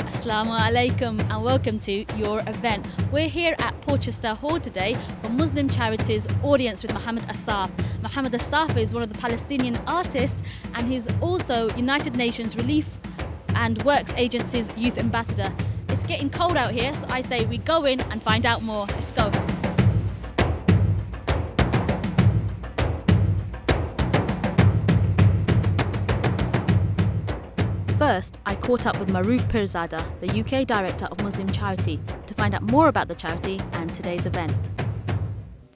Assalamu alaikum and welcome to your event. We're here at Porchester Hall today for Muslim Charities Audience with Mohammed Assaf. Mohammed Assaf is one of the Palestinian artists and he's also United Nations Relief and Works Agency's Youth Ambassador. It's getting cold out here, so I say we go in and find out more. Let's go. First, I caught up with Maroof Pirzada, the UK Director of Muslim Charity, to find out more about the charity and today's event.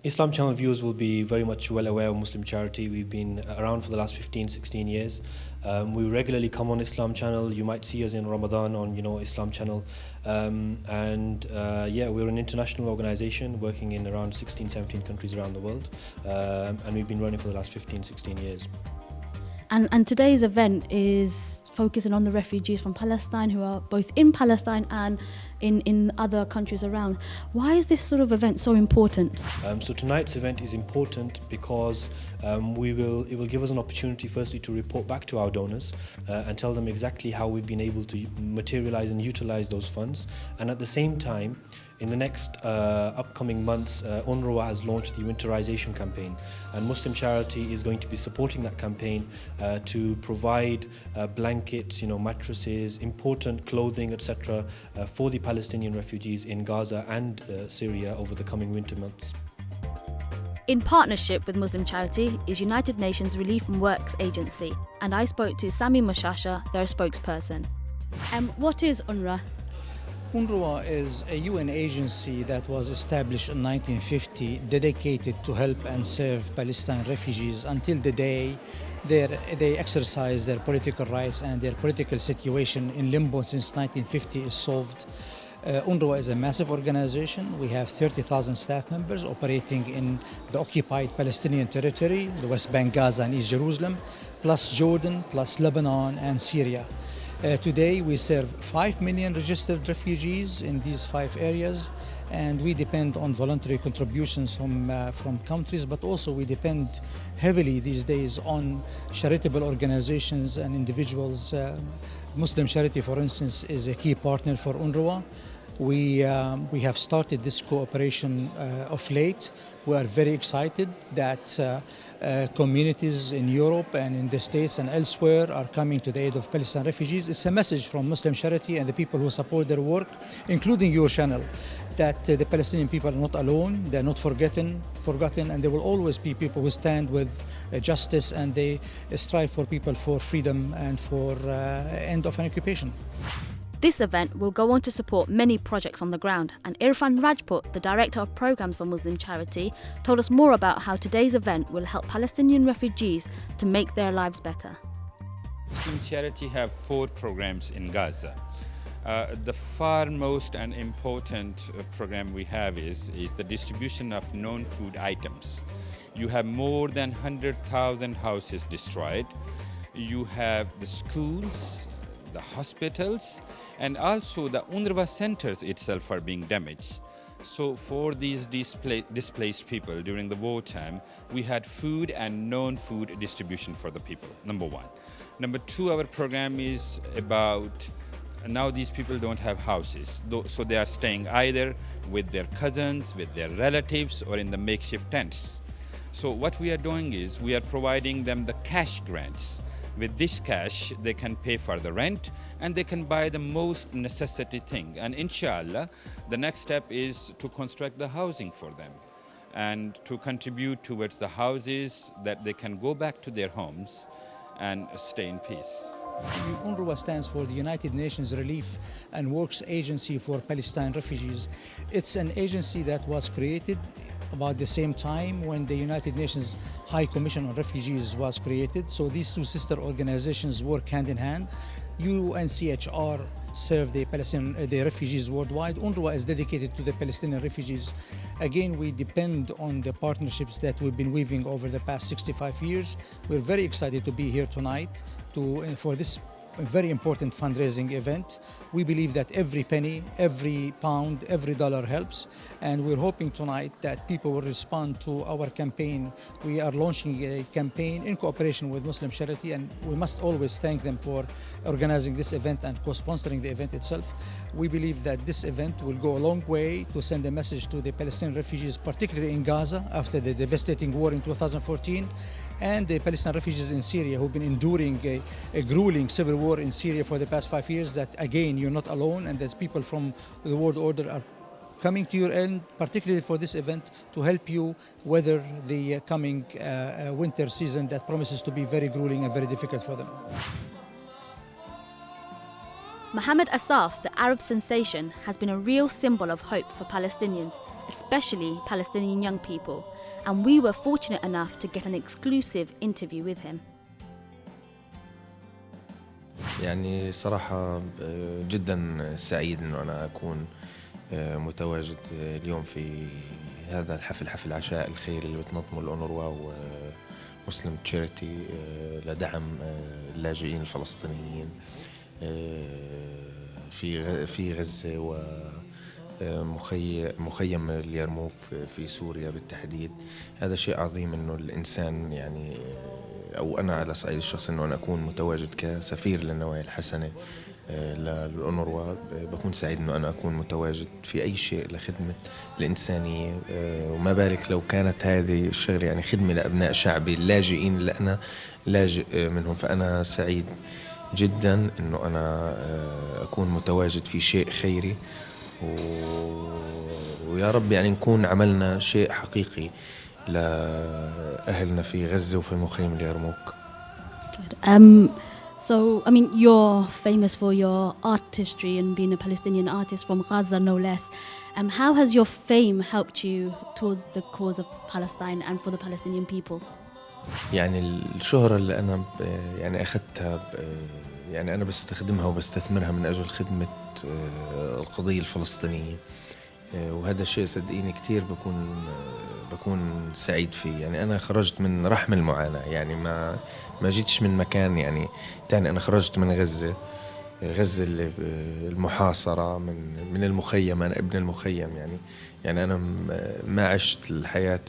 Islam Channel viewers will be very much well aware of Muslim Charity. We've been around for the last 16 years. We regularly come on Islam Channel. You might see us in Ramadan on Islam Channel. Yeah, we're an international organisation working in around 17 countries around the world. And we've been running for the last 16 years. And today's event is focusing on the refugees from Palestine who are both in Palestine and in other countries around. Why is this sort of event so important? So tonight's event is important because it will give us an opportunity firstly to report back to our donors and tell them exactly how we've been able to materialise and utilise those funds. And at the same time, in the next upcoming months, UNRWA has launched the winterization campaign, and Muslim Charity is going to be supporting that campaign to provide blankets, mattresses, important clothing, etc. For the Palestinian refugees in Gaza and Syria over the coming winter months. In partnership with Muslim Charity is United Nations Relief and Works Agency, and I spoke to Sami Mashasha, their spokesperson. What is UNRWA? UNRWA is a UN agency that was established in 1950, dedicated to help and serve Palestinian refugees until the day they exercise their political rights and their political situation in limbo since 1950 is solved. UNRWA is a massive organization. We have 30,000 staff members operating in the occupied Palestinian territory, the West Bank, Gaza and East Jerusalem, plus Jordan, plus Lebanon and Syria. Today we serve 5 million registered refugees in these 5 areas, and we depend on voluntary contributions from countries, but also we depend heavily these days on charitable organizations and individuals. Muslim Charity, for instance, is a key partner for UNRWA. We have started this cooperation of late. We are very excited that communities in Europe and in the States and elsewhere are coming to the aid of Palestinian refugees. It's a message from Muslim Charity and the people who support their work, including your channel, that the Palestinian people are not alone, they're not forgotten, and there will always be people who stand with justice and they strive for people for freedom and for end of an occupation. This event will go on to support many projects on the ground, and Irfan Rajput, the Director of Programmes for Muslim Charity, told us more about how today's event will help Palestinian refugees to make their lives better. Muslim Charity have 4 programs in Gaza. The far most and important program we have is the distribution of non-food items. You have more than 100,000 houses destroyed. You have the schools, the hospitals, and also the UNRWA centers itself are being damaged. So for these displaced people during the wartime, we had food and non-food distribution for the people, number 1. Number 2, our program is about, now these people don't have houses, so they are staying either with their cousins, with their relatives, or in the makeshift tents. So what we are doing is we are providing them the cash grants. With this cash, they can pay for the rent and they can buy the most necessity thing. And inshallah, the next step is to construct the housing for them and to contribute towards the houses that they can go back to their homes and stay in peace. UNRWA stands for the United Nations Relief and Works Agency for Palestinian Refugees. It's an agency that was created about the same time when the United Nations High Commission on Refugees was created. So these two sister organizations work hand in hand. UNCHR serve the refugees worldwide. UNRWA is dedicated to the Palestinian refugees. Again, we depend on the partnerships that we've been weaving over the past 65 years. We're very excited to be here tonight for this very important fundraising event. We believe that every penny, every pound, every dollar helps, and we're hoping tonight that people will respond to our campaign. We are launching a campaign in cooperation with Muslim Charity, and we must always thank them for organizing this event and co-sponsoring the event itself. We believe that this event will go a long way to send a message to the Palestinian refugees, particularly in Gaza after the devastating war in 2014, and the Palestinian refugees in Syria who've been enduring a grueling civil war in Syria for the past 5 years, that again, you're not alone, and that people from the world order are coming to your end, particularly for this event, to help you weather the coming winter season that promises to be very grueling and very difficult for them. Mohammed Assaf, the Arab sensation, has been a real symbol of hope for Palestinians, especially Palestinian young people, and we were fortunate enough to get an exclusive interview with him. يعني صراحة جدا سعيد إنه أنا أكون متواجد اليوم في هذا حفل عشاء الخير اللي بتنظمه الأونروا ومسلم تشاريتي لدعم اللاجئين الفلسطينيين في غزة ومخيم اليرموك في سوريا بالتحديد. هذا شيء عظيم إنه الإنسان يعني أو أنا على صعيد الشخص إنه أنا أكون متواجد كسفير للنوايا الحسنة للأونروا. بكون سعيد إنه أنا أكون متواجد في أي شيء لخدمة الإنسانية، وما بالك لو كانت هذه الشغلة يعني خدمة لأبناء شعبي اللاجئين اللي أنا لاجئ منهم. فأنا سعيد جدا إنه أنا أكون متواجد في شيء خيري، ويا رب يعني نكون عملنا شيء حقيقي لأهلنا في غزة وفي مخيم اليرموك. So, I mean, you're famous for your artistry and being a Palestinian artist from Gaza, no less. How has your fame helped you towards the cause of Palestine and for the Palestinian people? يعني الشهرة اللي أنا يعني أخذتها يعني أنا بستخدمها وبستثمرها من أجل خدمة القضية الفلسطينية، وهذا الشيء صدقيني كتير بكون سعيد فيه. يعني أنا خرجت من رحم المعاناة، يعني ما جيتش من مكان يعني تاني. أنا خرجت من غزة اللي المحاصرة من المخيم. أنا ابن المخيم، يعني أنا ما عشت الحياة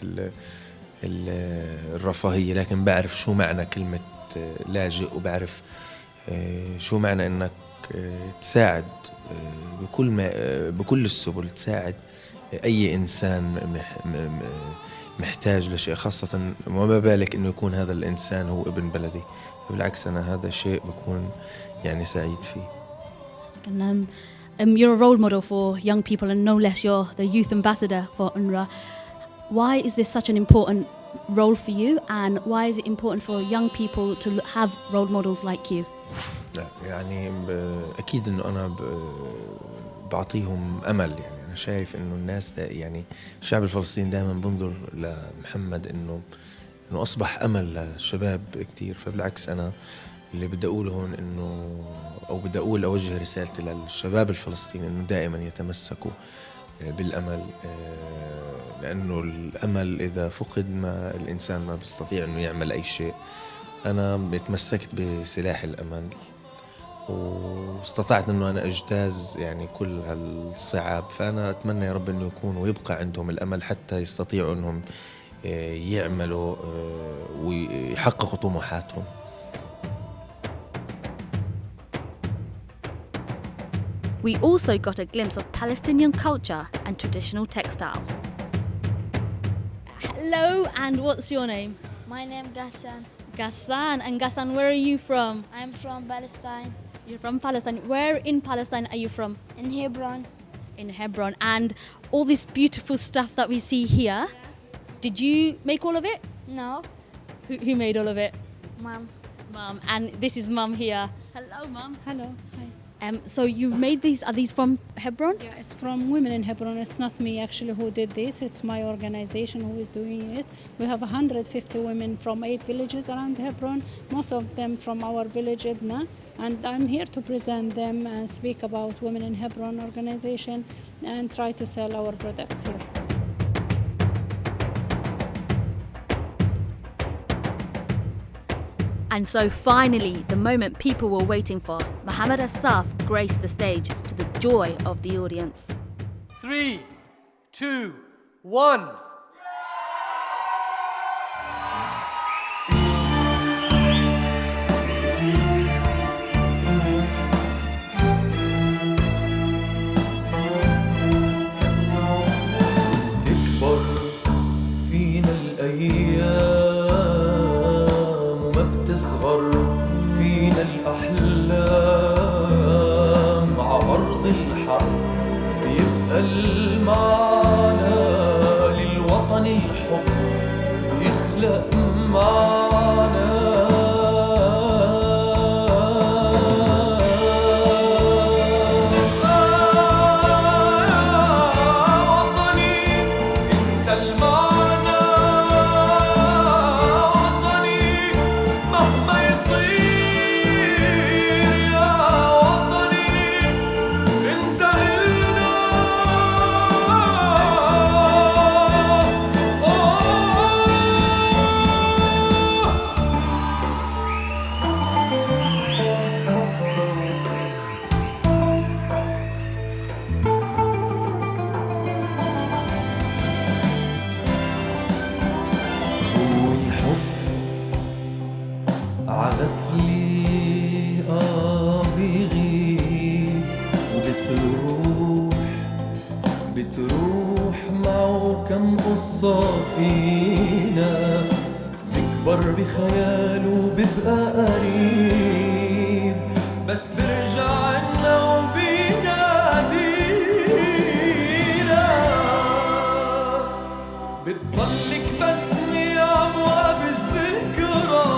الرفاهية، لكن بعرف شو معنى كلمة لاجئ، وبعرف شو معنى إنك تساعد بكل السبل، تساعد أي إنسان محتاج لشيء، خاصة وما بالك إنه يكون هذا الإنسان هو ابن بلدي. بالعكس أنا هذا الشيء بكون يعني سعيد فيه. You're a role model for young people, and no less you're the youth ambassador for UNRWA. Why is this such an important role for you, and why is it important for young people to have role models like you? يعني أكيد إنه أنا بعطيهم أمل. يعني أنا شايف إنه الناس يعني الشعب الفلسطيني دائما بنظر لمحمد إنه أصبح أمل للشباب كتير. فبالعكس أنا اللي بدي أقوله هون إنه بدي أوجه رسالتي للشباب الفلسطيني إنه دائما يتمسكوا بالأمل، لأنه الأمل إذا فقد ما الإنسان ما بيستطيع إنه يعمل أي شيء. أنا تمسكت بسلاح الأمل واستطعت إنه أنا أجتاز يعني كل هالصعاب. فأنا أتمنى يا رب إنه يكون ويبقى عندهم الأمل حتى يستطيعوا إنهم يعملوا ويحققوا طموحاتهم. We also got a glimpse of Palestinian culture and traditional textiles. Hello, and what's your name? My name Ghassan. Ghassan. And Ghassan, where are you from? I'm from Palestine. You're from Palestine. Where in Palestine are you from? In Hebron. In Hebron. And all this beautiful stuff that we see here, did you make all of it? No. Who made all of it? Mom. Mum. And this is Mum here. Hello, Mum. Hello. Hi. So you've made these, are these from Hebron? Yeah, it's from Women in Hebron. It's not me actually who did this. It's my organization who is doing it. We have 150 women from 8 villages around Hebron, most of them from our village, Edna. And I'm here to present them and speak about Women in Hebron organization and try to sell our products here. And so finally, the moment people were waiting for, Muhammad Assaf graced the stage to the joy of the audience. 3, 2, 1. تكبر فينا الأيام وما بتصغر فينا الأحلام مع أرض الحرب بيبقى المعنى للوطن الحب بيخلق معنا عغفلي بيغيب وبتروح معه كم قصة فينا بكبر بخياله ببقى قريب بس برجع عنا وبينادينا بتضلك بسمي عموة بالذكرى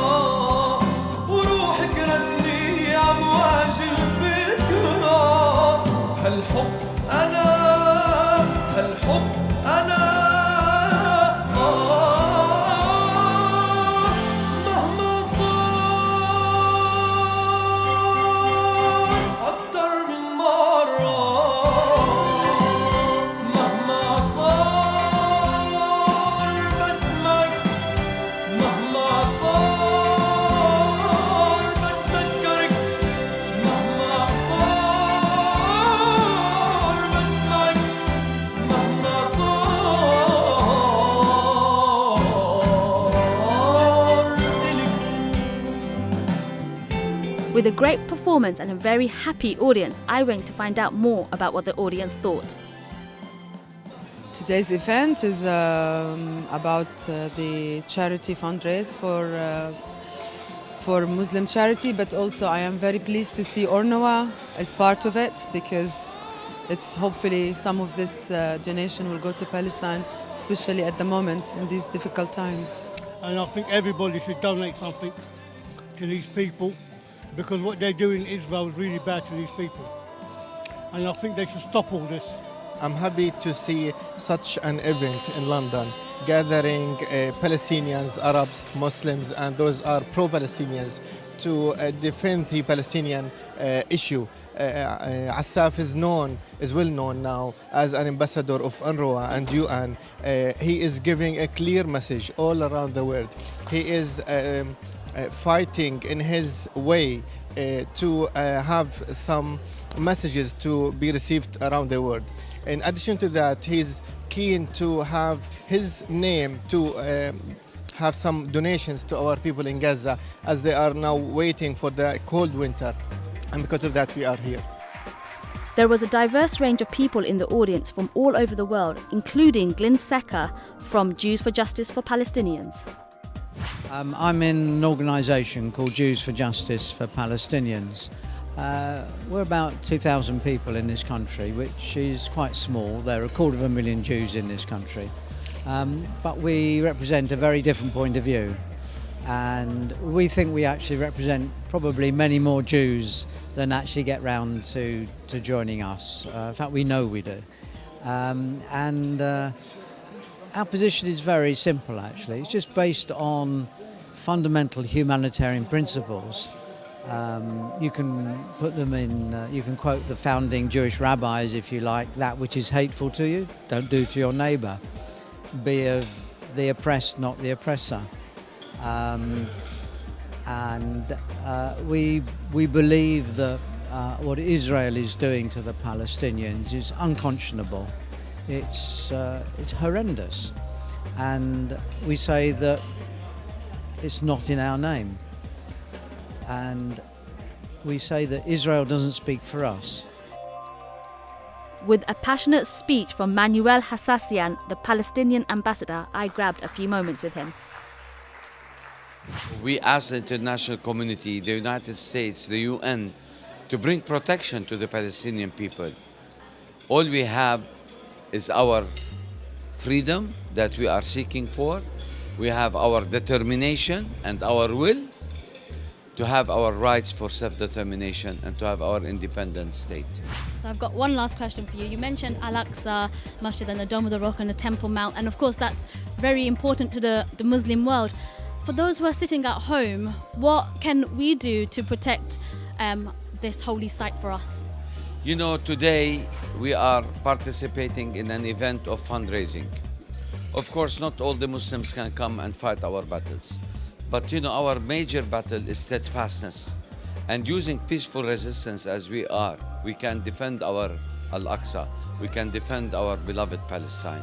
وروحك رسمي عمواج الفكرة بهالحب أنا بهالحب أنا مهما صار أكتر من مرة مهما صار بسمك مهما صار بتذكرك مهما صار بسمك مهما صار إلك. With a great performance and a very happy audience, I went to find out more about what the audience thought. Today's event is about the charity fundraise for Muslim charity, but also I am very pleased to see UNRWA as part of it because it's hopefully some of this donation will go to Palestine, especially at the moment in these difficult times. And I think everybody should donate something to these people because what they're doing in Israel is really bad to these people. And I think they should stop all this. I'm happy to see such an event in London, gathering Palestinians, Arabs, Muslims, and those are pro-Palestinians to defend the Palestinian issue. Assaf is well known now as an ambassador of UNRWA and UN. He is giving a clear message all around the world. He is fighting in his way to have some messages to be received around the world. In addition to that, he's keen to have his name to have some donations to our people in Gaza as they are now waiting for the cold winter. And because of that, we are here. There was a diverse range of people in the audience from all over the world, including Glyn Secker from Jews for Justice for Palestinians. I'm in an organisation called Jews for Justice for Palestinians. We're about 2,000 people in this country, which is quite small. There are 250,000 Jews in this country. But we represent a very different point of view. And we think we actually represent probably many more Jews than actually get round to joining us. In fact, we know we do. Our position is very simple, actually. It's just based on fundamental humanitarian principles. You can put them in, you can quote the founding Jewish rabbis, if you like, that which is hateful to you, don't do to your neighbour. Be of the oppressed, not the oppressor. We believe that what Israel is doing to the Palestinians is unconscionable. It's horrendous, and we say that it's not in our name, and we say that Israel doesn't speak for us. With a passionate speech from Mohammed Assaf, the Palestinian ambassador, I grabbed a few moments with him. We ask the international community, the United States, the UN, to bring protection to the Palestinian people. All we have is our freedom that we are seeking for. We have our determination and our will to have our rights for self-determination and to have our independent state. So I've got one last question for you. You mentioned Al-Aqsa Masjid and the Dome of the Rock and the Temple Mount, and of course that's very important to the Muslim world. For those who are sitting at home, what can we do to protect this holy site for us? You know, today we are participating in an event of fundraising. Of course, not all the Muslims can come and fight our battles. But you know, our major battle is steadfastness. And using peaceful resistance as we are, we can defend our Al-Aqsa, we can defend our beloved Palestine.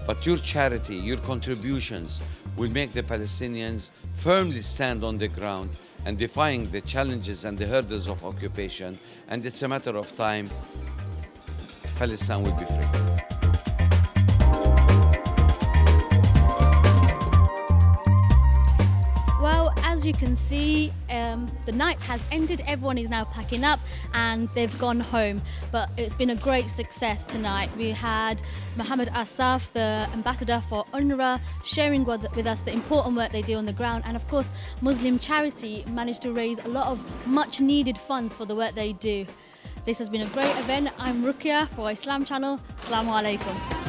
But your charity, your contributions will make the Palestinians firmly stand on the ground and defying the challenges and the hurdles of occupation. And it's a matter of time, Palestine will be free. Well, as you can see, the night has ended. Everyone is now packing up and they've gone home. But it's been a great success tonight. We had Muhammad Assaf, the ambassador for UNRWA, sharing with us the important work they do on the ground. And of course, Muslim Charity managed to raise a lot of much needed funds for the work they do. This has been a great event. I'm Rukia for Islam Channel. Assalamu alaikum.